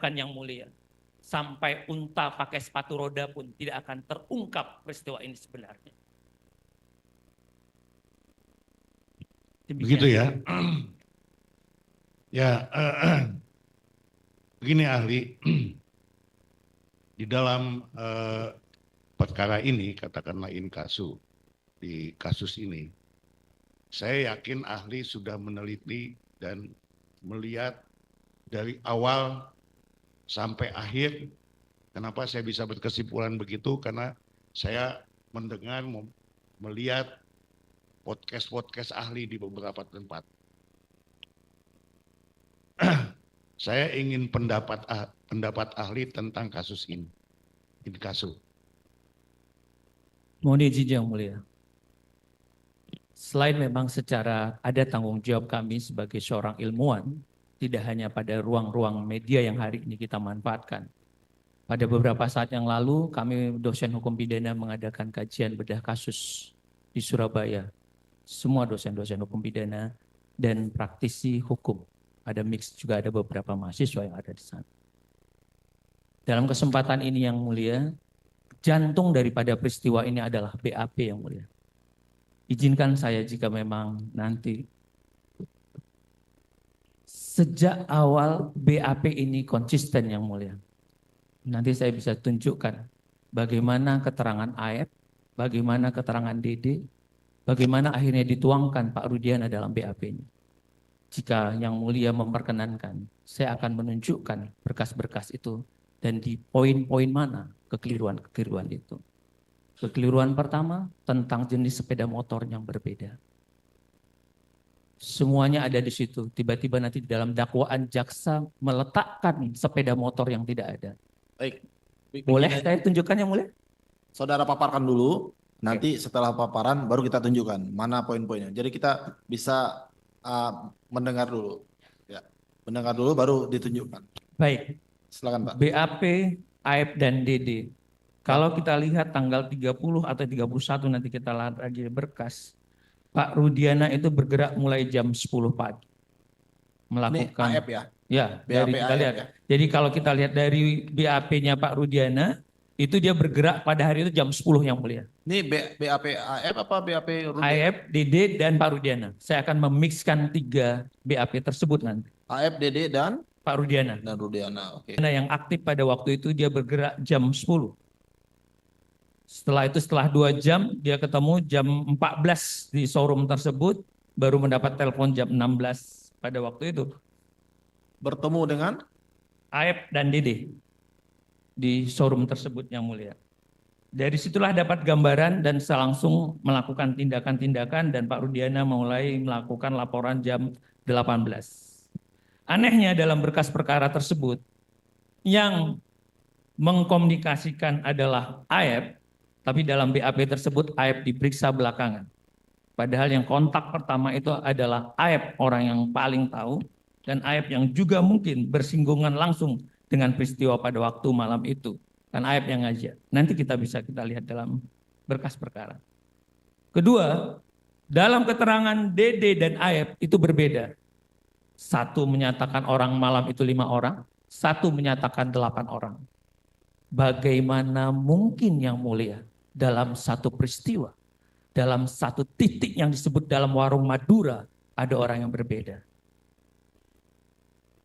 bukan yang mulia. Sampai unta pakai sepatu roda pun tidak akan terungkap peristiwa ini sebenarnya. Begitu ya. Ya, begini ahli, di dalam perkara ini, katakanlah inkasu, di kasus ini, saya yakin ahli sudah meneliti dan melihat dari awal sampai akhir. Kenapa saya bisa berkesimpulan begitu? Karena saya mendengar, melihat podcast ahli di beberapa tempat. Saya ingin pendapat ahli tentang kasus ini, inkasu. Mohon izin yang mulia. Selain memang secara ada tanggung jawab kami sebagai seorang ilmuwan, tidak hanya pada ruang-ruang media yang hari ini kita manfaatkan. Pada beberapa saat yang lalu, kami dosen hukum pidana mengadakan kajian bedah kasus di Surabaya. Semua dosen-dosen hukum pidana dan praktisi hukum. Ada mix juga, ada beberapa mahasiswa yang ada di sana. Dalam kesempatan ini yang mulia, jantung daripada peristiwa ini adalah BAP yang mulia. Izinkan saya jika memang nanti sejak awal BAP ini konsisten yang mulia. Nanti saya bisa tunjukkan bagaimana keterangan AF, bagaimana keterangan DD, bagaimana akhirnya dituangkan Pak Rudiana dalam BAP-nya. Jika yang mulia memperkenankan, saya akan menunjukkan berkas-berkas itu dan di poin-poin mana kekeliruan-kekeliruan itu. Kekeliruan pertama tentang jenis sepeda motor yang berbeda. Semuanya ada di situ. Tiba-tiba nanti di dalam dakwaan jaksa meletakkan sepeda motor yang tidak ada. Baik. Boleh saya tunjukkan yang mulia? Saudara paparkan dulu, nanti setelah paparan baru kita tunjukkan mana poin-poinnya. Jadi kita bisa mendengar dulu. Ya, mendengar dulu baru ditunjukkan. Baik. Silakan Pak. BAP, AF dan DD. Kalau kita lihat tanggal 30 atau 31 nanti kita lihat lagi berkas. Pak Rudiana itu bergerak mulai jam 10 pagi. Melakukan ini AF ya? Ya, BAP dari kita lihat. ya? Jadi kalau kita lihat dari BAP-nya Pak Rudiana, itu dia bergerak pada hari itu jam 10 yang mulia. Ini BAP AF apa BAP Rudiana? AF, DD, dan Pak Rudiana. Saya akan memixkan 3 BAP tersebut nanti. AF, DD, dan Pak Rudiana. Dan Rudiana, oke. Yang aktif pada waktu itu dia bergerak jam 10. Setelah itu setelah 2 jam dia ketemu jam 14 di showroom tersebut, baru mendapat telepon jam 16 pada waktu itu. Bertemu dengan AF dan DD di showroom tersebut yang mulia. Dari situlah dapat gambaran dan saya langsung melakukan tindakan-tindakan dan Pak Rudiana mulai melakukan laporan jam 18. Anehnya dalam berkas perkara tersebut yang mengkomunikasikan adalah AF, tapi dalam BAP tersut AF diperiksa belakangan. Padahal yang kontak pertama itu adalah AF, orang yang paling tahu, dan AF yang juga mungkin bersinggungan langsung dengan peristiwa pada waktu malam itu. Kan AF yang ngajak. Nanti kita lihat dalam berkas perkara. Kedua, dalam keterangan DD dan AF itu berbeda. Satu menyatakan orang malam itu 5 orang, satu menyatakan 8 orang. Bagaimana mungkin yang mulia dalam satu peristiwa, dalam satu titik yang disebut dalam warung Madura, ada orang yang berbeda.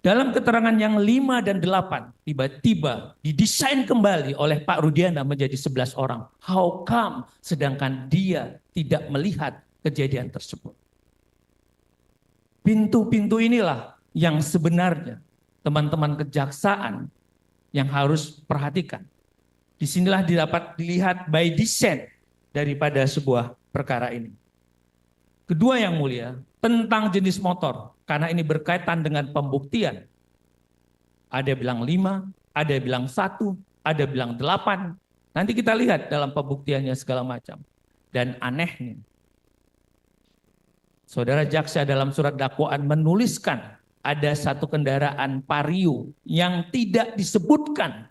Dalam keterangan yang 5 dan 8, tiba-tiba didesain kembali oleh Pak Rudiana menjadi 11 orang. How come? Sedangkan dia tidak melihat kejadian tersebut. Pintu-pintu inilah yang sebenarnya teman-teman kejaksaan yang harus perhatikan. Disinilah dapat dilihat by design daripada sebuah perkara ini. Kedua yang mulia, tentang jenis motor. Karena ini berkaitan dengan pembuktian. Ada bilang 5, ada bilang 1, ada bilang 8. Nanti kita lihat dalam pembuktiannya segala macam. Dan anehnya, saudara jaksa dalam surat dakwaan menuliskan ada satu kendaraan Vario yang tidak disebutkan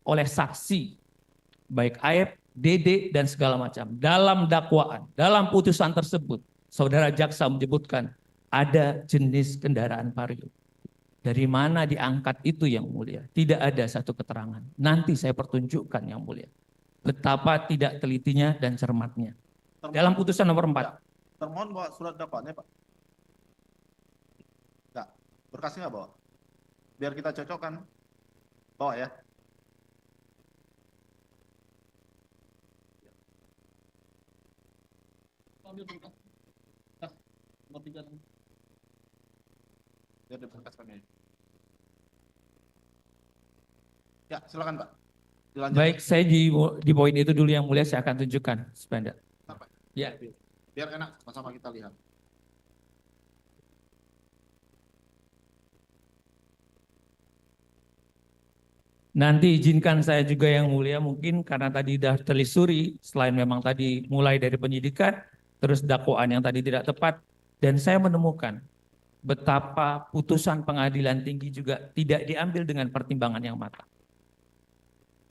oleh saksi. Baik AF, DD, dan segala macam. Dalam dakwaan, dalam putusan tersebut, saudara jaksa menyebutkan ada jenis kendaraan Vario. Dari mana diangkat itu yang mulia? Tidak ada satu keterangan. Nanti saya pertunjukkan yang mulia. Betapa tidak telitinya dan cermatnya. Dalam putusan nomor 4. Termohon bawa surat dakwaannya, Pak. Enggak, berkasnya nggak bawa? Biar kita cocokkan. Bawa ya. Biar diberkaskan ya. Ya, silakan Pak. Dilanjut. Baik, saya di poin itu dulu yang mulia saya akan tunjukkan. Sepeda. Apa? Ya. Biar enak, sama-sama kita lihat. Nanti izinkan saya juga yang mulia mungkin karena tadi sudah telisuri, selain memang tadi mulai dari penyidikan, terus dakwaan yang tadi tidak tepat, dan saya menemukan betapa putusan pengadilan tinggi juga tidak diambil dengan pertimbangan yang matang.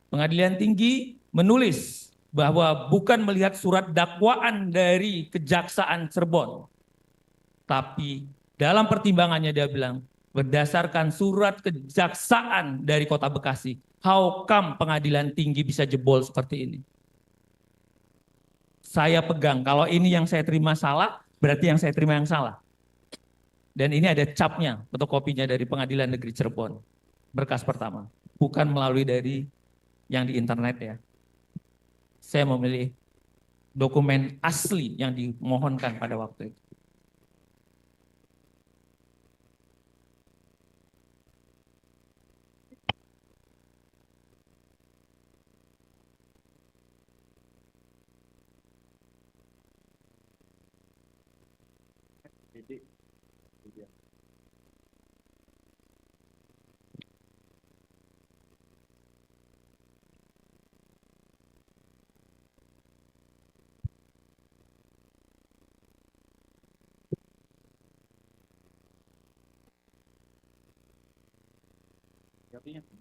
Pengadilan tinggi menulis bahwa bukan melihat surat dakwaan dari Kejaksaan Cirebon, tapi dalam pertimbangannya dia bilang, berdasarkan surat kejaksaan dari Kota Bekasi, how come pengadilan tinggi bisa jebol seperti ini? Saya pegang, kalau ini yang saya terima salah, berarti yang saya terima yang salah. Dan ini ada capnya, fotokopinya dari Pengadilan Negeri Cirebon. Berkas pertama, bukan melalui dari yang di internet ya. Saya memilih dokumen asli yang dimohonkan pada waktu itu.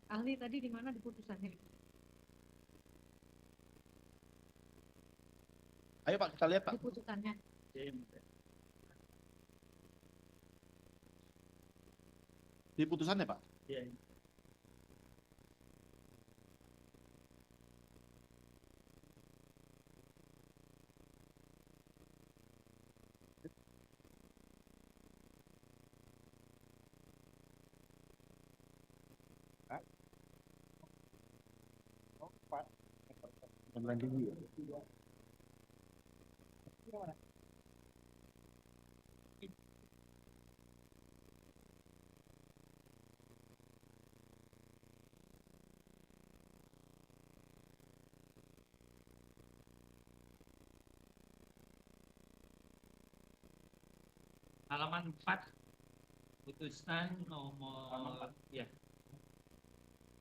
Ahli tadi di mana di putusannya? Ayo Pak, kita lihat Pak. Di putusannya. Di putusannya Pak. Halaman 4, putusan nomor ya.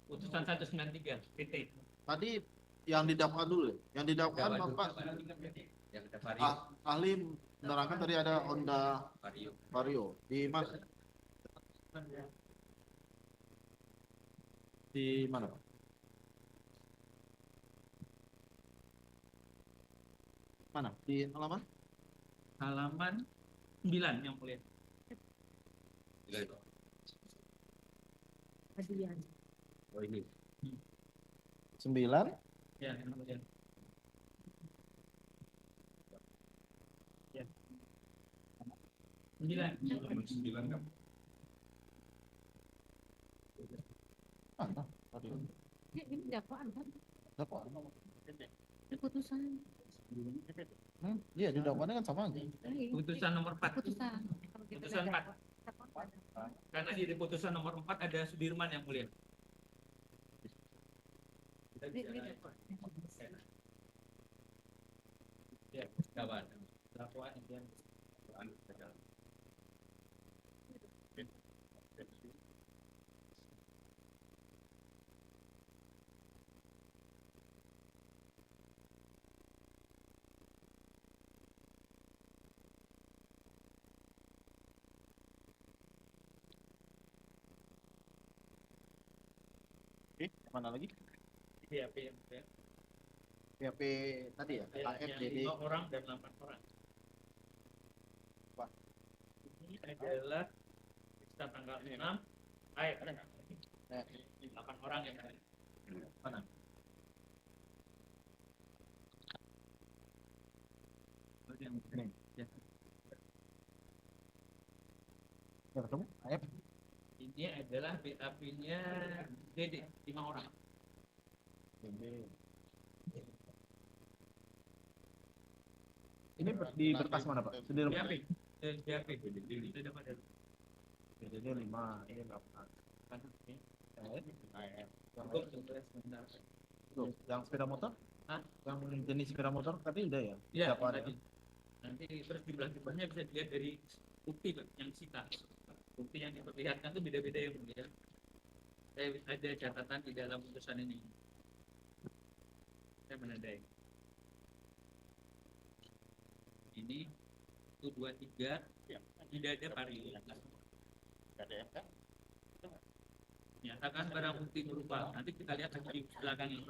Putusan 193 PT. Tadi yang didakwakan dulu ya. Yang didakwakan Bapak ahli menerangkan tadi ada Honda Vario. Di mana? Di mana Pak? Mana? Di halaman? Halaman 9 yang mulia. Hadiah. 9. Ya, yang mulia. Ya. 9. Mana? Ini dakwaan kan? Dakwaan. Di putusan. Iya, di dakwaannya kan sama aja. Putusan nomor 4. Putusan. Kalau kita Putusan ada 4. Karena di putusan nomor 4 ada Sudirman yang mulia. Ya, dakwaan. Dakwaan yang Mana lagi? ya, PHP tadi ya? yang AFDD. 5 orang dan 8 orang. Pak. Ini adalah kita tanggal 6 Ayo, 8 orang yang mana? Ya. Ini adalah BAP-nya Dede, 5 orang. Ini di berkas mana Pak? Sudirman. BAP. BAP. Itu dapat dari Jadi 5, ini 8. Cukup, sebentar. Yang sepeda motor? Hah? Yang jenis sepeda motor tadi udah ya? Iya, Berapa ada? nanti terus jumlah-jumlahnya bisa dilihat dari bukti Pak, yang disita. Bukti yang diperlihatkan itu beda-beda yang mulia. Saya ada catatan di dalam putusan ini. Saya menandai. Ini 123 tidak ada vario. Nyatakan barang bukti berupa. Nanti kita lihat di belakang ini.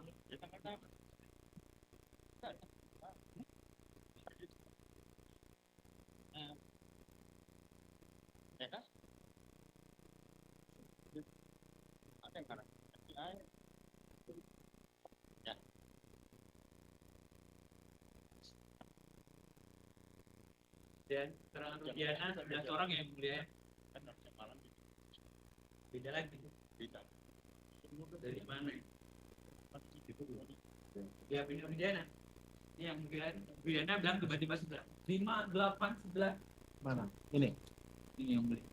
Dan keterangan Rudiana 11 orang yang mulia. Beda lagi. Dari mana? Ya benar Rudiana. Ini yang mulia. Rudiana bilang tiba-tiba 11. 5, 8, 11. Mana? Ini. Ini yang mulia.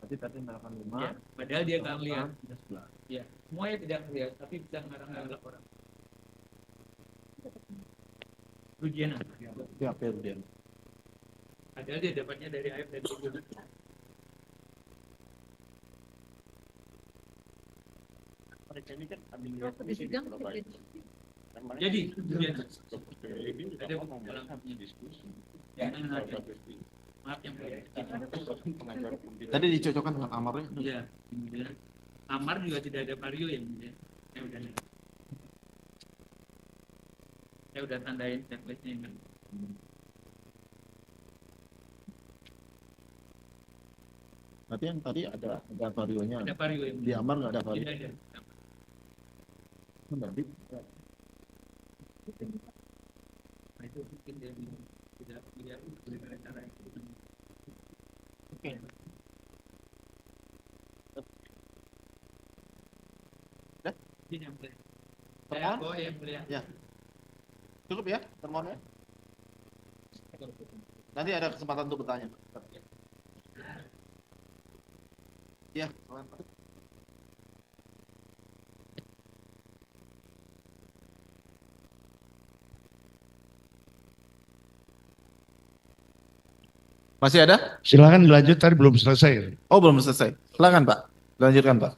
Berarti tadi 85. Ya, padahal dia nggak melihat. 11. Ya, semuanya tidak melihat, tapi bisa ngarang-ngarang orang. Rudiana. Ya, Ferdian. Padahal dia dapatnya dari AF dan Ibu. Waktu di sidang Jadi, Rudiana. Ada maaf yang mulia. Tadi dicocokkan dengan amarnya. Iya, kemudian Amar juga tidak ada vario yang mulia. Saya udah tandain checklistnya ini. Berarti yang tadi ada varionya. Ada vario yang Di mulia. amar nggak ada vario. Tidak ada. Berarti Nah, itu mungkin dia tidak melihat bagaimana cara itu. Oke. Ini yang mulia. Saya Termohon? bawa yang mulia. Ya. Cukup ya termohonnya. Nanti ada kesempatan untuk bertanya. Ya. Masih ada? Silakan dilanjut, tadi belum selesai. Oh, belum selesai. Silakan Pak. Lanjutkan Pak.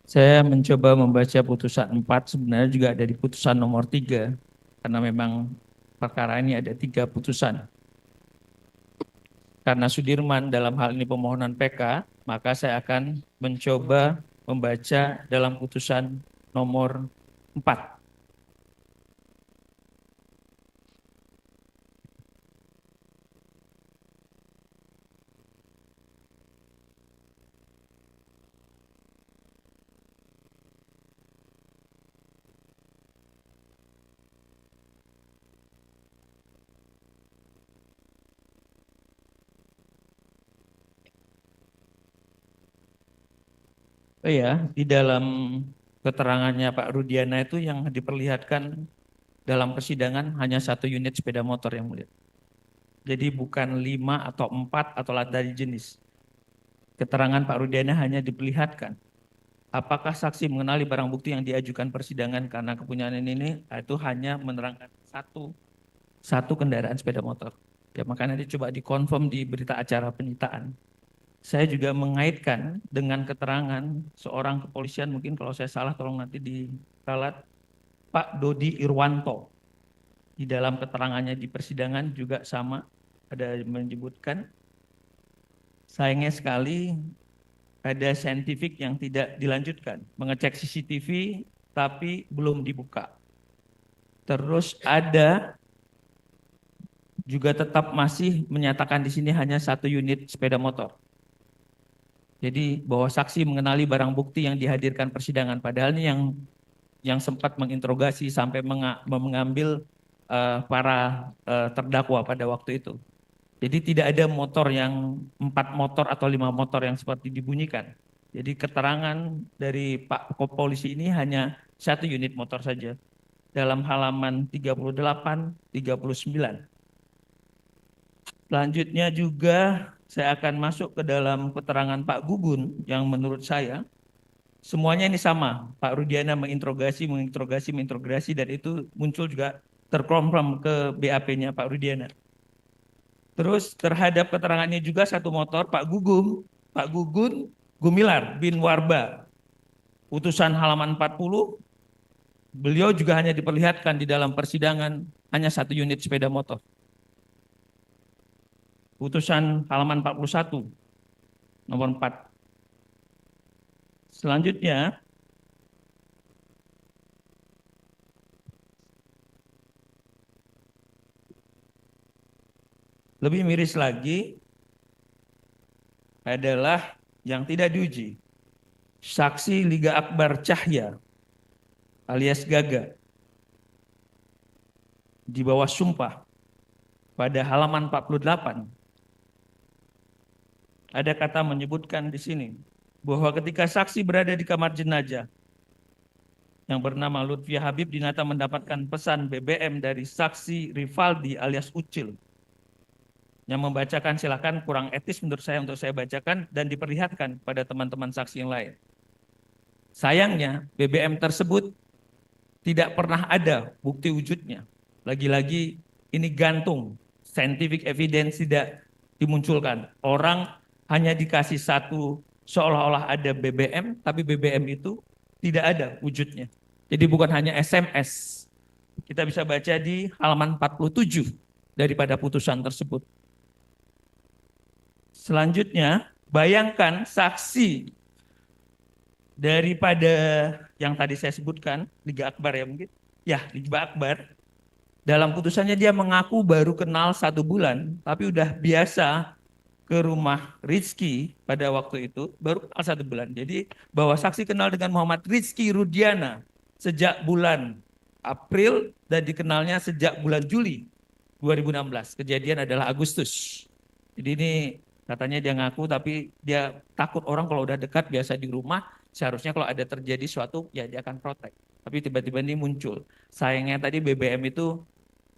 Saya mencoba membaca putusan 4, sebenarnya juga ada di putusan nomor 3, karena memang perkara ini ada 3 putusan. Karena Sudirman dalam hal ini pemohonan PK, maka saya akan mencoba membaca dalam putusan nomor 4. Oh ya, di dalam keterangannya Pak Rudiana itu yang diperlihatkan dalam persidangan hanya 1 unit sepeda motor yang mulia. Jadi bukan 5 atau 4 atau dari jenis. Keterangan Pak Rudiana hanya diperlihatkan. Apakah saksi mengenali barang bukti yang diajukan persidangan karena kepunyaan ini itu hanya menerangkan satu kendaraan sepeda motor. Ya makanya dicoba dikonfirm di berita acara penyitaan. Saya juga mengaitkan dengan keterangan seorang kepolisian, mungkin kalau saya salah tolong nanti diralat, Pak Dodi Irwanto. Di dalam keterangannya di persidangan juga sama, ada menyebutkan, sayangnya sekali ada saintifik yang tidak dilanjutkan. Mengecek CCTV tapi belum dibuka. Terus ada juga tetap masih menyatakan di sini hanya 1 unit sepeda motor. Jadi bahwa saksi mengenali barang bukti yang dihadirkan persidangan, padahal ini yang sempat menginterogasi sampai mengambil para terdakwa pada waktu itu. Jadi tidak ada motor yang 4 motor atau 5 motor yang seperti dibunyikan. Jadi keterangan dari Pak Polisi ini hanya 1 unit motor saja dalam halaman 38, 39. Selanjutnya juga saya akan masuk ke dalam keterangan Pak Gugun yang menurut saya semuanya ini sama. Pak Rudiana menginterogasi dan itu muncul juga terkonfirm ke BAP-nya Pak Rudiana. Terus terhadap keterangannya juga 1 motor Pak Gugun Gumilar bin Warba. Putusan halaman 40, beliau juga hanya diperlihatkan di dalam persidangan hanya 1 unit sepeda motor. Putusan halaman 41, nomor 4. Selanjutnya, lebih miris lagi adalah yang tidak diuji. Saksi Liga Akbar Cahya alias Gaga di bawah sumpah pada halaman 48 ada kata menyebutkan di sini bahwa ketika saksi berada di kamar jenazah yang bernama Lutfia Habib Dinata mendapatkan pesan BBM dari saksi Rivaldi alias Ucil yang membacakan, silakan, kurang etis menurut saya untuk saya bacakan dan diperlihatkan pada teman-teman saksi yang lain. Sayangnya BBM tersebut tidak pernah ada bukti wujudnya. Lagi-lagi ini gantung, scientific evidence tidak dimunculkan. Orang hanya dikasih 1 seolah-olah ada BBM, tapi BBM itu tidak ada wujudnya. Jadi bukan hanya SMS. Kita bisa baca di halaman 47 daripada putusan tersebut. Selanjutnya, bayangkan saksi daripada yang tadi saya sebutkan, Liga Akbar ya mungkin. Ya, Liga Akbar. Dalam putusannya dia mengaku baru kenal 1 bulan, tapi udah biasa ke rumah Rizky pada waktu itu, baru kenal 1 bulan. Jadi bahwa saksi kenal dengan Muhammad Rizky Rudiana sejak bulan April dan dikenalnya sejak bulan Juli 2016. Kejadian adalah Agustus. Jadi ini katanya dia ngaku tapi dia takut orang kalau udah dekat biasa di rumah, seharusnya kalau ada terjadi suatu ya dia akan protek. Tapi tiba-tiba ini muncul. Sayangnya tadi BBM itu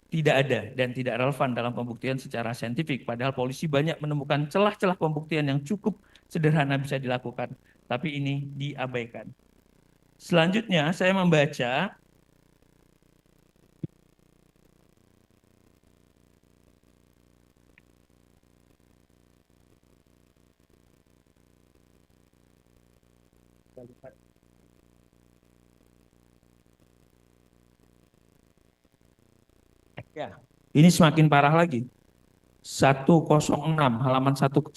tidak ada dan tidak relevan dalam pembuktian secara saintifik. Padahal polisi banyak menemukan celah-celah pembuktian yang cukup sederhana bisa dilakukan. Tapi ini diabaikan. Selanjutnya saya membaca ya, ini semakin parah lagi. 106 halaman 106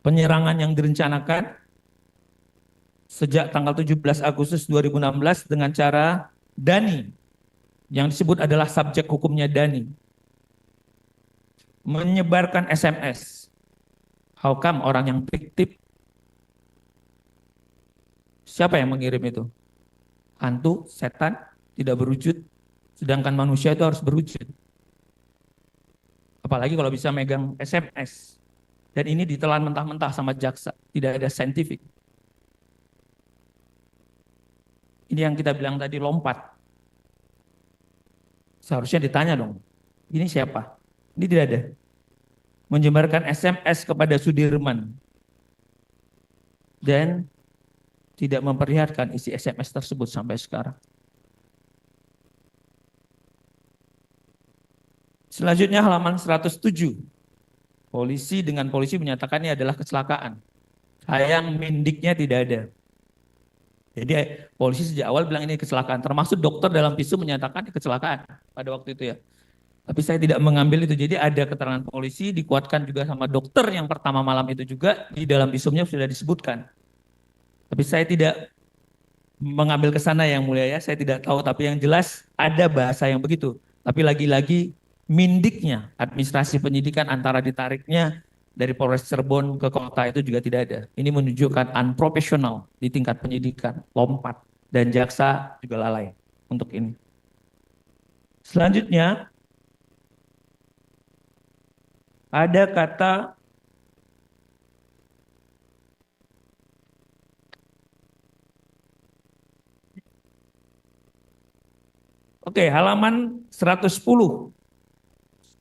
penyerangan yang direncanakan sejak tanggal 17 Agustus 2016 dengan cara Dani, yang disebut adalah subjek hukumnya Dani, menyebarkan SMS. How come orang yang fiktif? Siapa yang mengirim itu? Hantu, setan, tidak berwujud, sedangkan manusia itu harus berwujud. Apalagi kalau bisa megang SMS. Dan ini ditelan mentah-mentah sama jaksa, tidak ada saintifik. Ini yang kita bilang tadi lompat. Seharusnya ditanya dong, ini siapa? Ini tidak ada. Menyebarkan SMS kepada Sudirman. Dan tidak memperlihatkan isi SMS tersebut sampai sekarang. Selanjutnya halaman 107. Polisi menyatakan ini adalah kecelakaan. Sayang mendiknya tidak ada. Jadi polisi sejak awal bilang ini kecelakaan. Termasuk dokter dalam visum menyatakan kecelakaan pada waktu itu ya. Tapi saya tidak mengambil itu. Jadi ada keterangan polisi, dikuatkan juga sama dokter yang pertama malam itu juga, di dalam visumnya sudah disebutkan. Tapi saya tidak mengambil ke sana yang mulia ya, saya tidak tahu. Tapi yang jelas ada bahasa yang begitu. Tapi lagi-lagi mindiknya, administrasi penyidikan antara ditariknya dari Polres Cirebon ke kota itu juga tidak ada. Ini menunjukkan unprofesional di tingkat penyidikan, lompat. Dan jaksa juga lalai untuk ini. Selanjutnya, ada kata halaman 110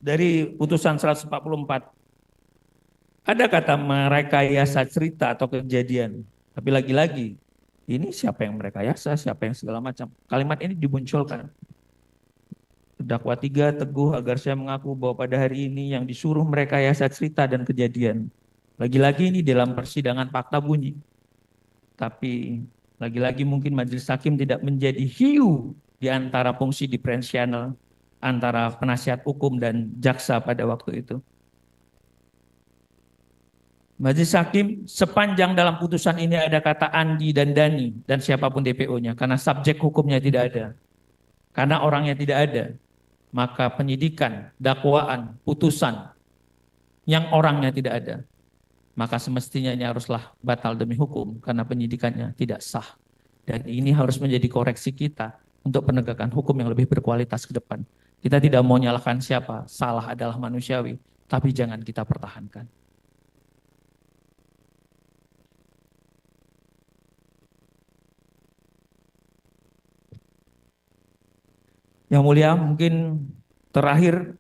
dari putusan 144. Ada kata merekayasa cerita atau kejadian. Tapi lagi-lagi, ini siapa yang merekayasa, siapa yang segala macam. Kalimat ini dimunculkan. Terdakwa 3 teguh agar saya mengaku bahwa pada hari ini yang disuruh merekayasa cerita dan kejadian. Lagi-lagi ini dalam persidangan fakta bunyi. Tapi lagi-lagi mungkin majelis hakim tidak menjadi hiu di antara fungsi diferensial antara penasihat hukum dan jaksa pada waktu itu. Majelis hakim sepanjang dalam putusan ini ada kata Andi dan Dani dan siapapun DPO-nya karena subjek hukumnya tidak ada. Karena orangnya tidak ada, maka penyidikan, dakwaan, putusan yang orangnya tidak ada, maka semestinya ini haruslah batal demi hukum karena penyidikannya tidak sah. Dan ini harus menjadi koreksi kita untuk penegakan hukum yang lebih berkualitas ke depan. Kita tidak mau nyalahkan siapa, salah adalah manusiawi, tapi jangan kita pertahankan. Yang mulia, mungkin terakhir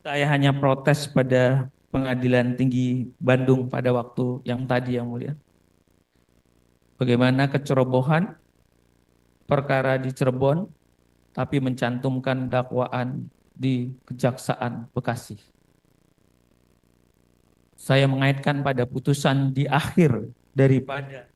saya hanya protes pada Pengadilan Tinggi Bandung pada waktu yang tadi yang mulia. Bagaimana kecerobohan perkara di Cirebon tapi mencantumkan dakwaan di Kejaksaan Bekasi. Saya mengaitkan pada putusan di akhir daripada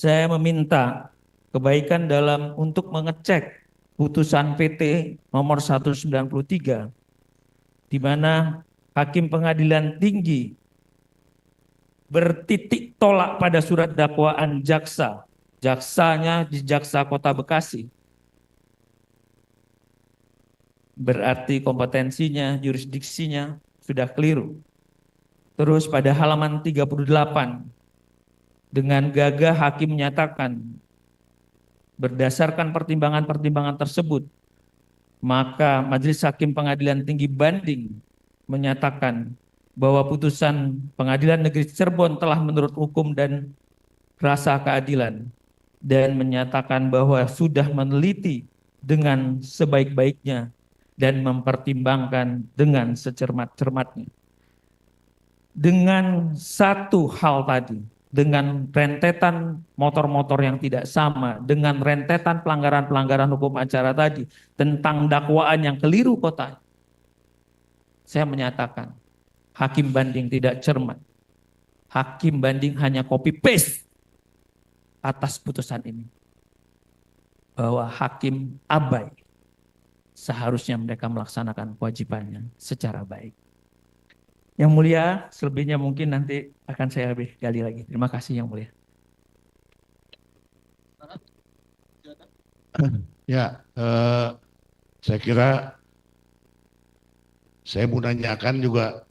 saya meminta kebaikan dalam untuk mengecek putusan PT nomor 193 di mana Hakim Pengadilan Tinggi bertitik tolak pada surat dakwaan jaksa. Jaksanya di Jaksa Kota Bekasi. Berarti kompetensinya, jurisdiksinya sudah keliru. Terus pada halaman 38 dengan gagah hakim menyatakan berdasarkan pertimbangan-pertimbangan tersebut, maka Majelis Hakim Pengadilan Tinggi Banding menyatakan bahwa putusan Pengadilan Negeri Cirebon telah menurut hukum dan rasa keadilan dan menyatakan bahwa sudah meneliti dengan sebaik-baiknya dan mempertimbangkan dengan secermat-cermatnya. Dengan satu hal tadi, dengan rentetan motor-motor yang tidak sama, dengan rentetan pelanggaran-pelanggaran hukum acara tadi, tentang dakwaan yang keliru kota, saya menyatakan, hakim banding tidak cermat. Hakim banding hanya copy-paste atas putusan ini. Bahwa hakim abai, seharusnya mereka melaksanakan kewajibannya secara baik. Yang mulia, selebihnya mungkin nanti akan saya lebih gali lagi. Terima kasih yang mulia. Ya, saya kira saya mau nanyakan juga